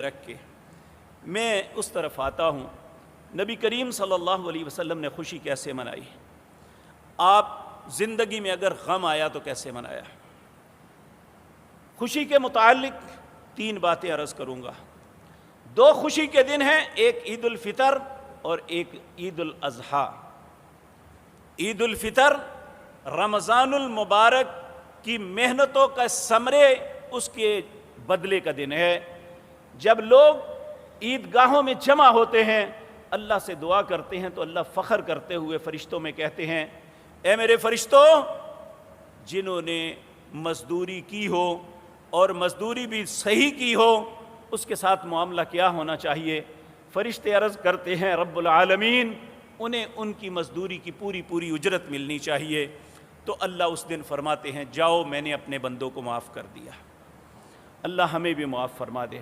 رکھ کے میں اس طرف آتا ہوں، نبی کریم صلی اللہ علیہ وسلم نے خوشی کیسے منائی؟ آپ زندگی میں اگر غم آیا تو کیسے منایا؟ خوشی کے متعلق 3 باتیں عرض کروں گا۔ 2 خوشی کے دن ہیں، ایک عید الفطر اور ایک عید الاضحیٰ۔ عید الفطر رمضان المبارک کی محنتوں کا ثمرے، اس کے بدلے کا دن ہے، جب لوگ عیدگاہوں میں جمع ہوتے ہیں، اللہ سے دعا کرتے ہیں تو اللہ فخر کرتے ہوئے فرشتوں میں کہتے ہیں، اے میرے فرشتوں، جنہوں نے مزدوری کی ہو اور مزدوری بھی صحیح کی ہو، اس کے ساتھ معاملہ کیا ہونا چاہیے؟ فرشتے عرض کرتے ہیں رب العالمین، انہیں ان کی مزدوری کی پوری اجرت ملنی چاہیے۔ تو اللہ اس دن فرماتے ہیں، جاؤ میں نے اپنے بندوں کو معاف کر دیا۔ اللہ ہمیں بھی معاف فرما دے۔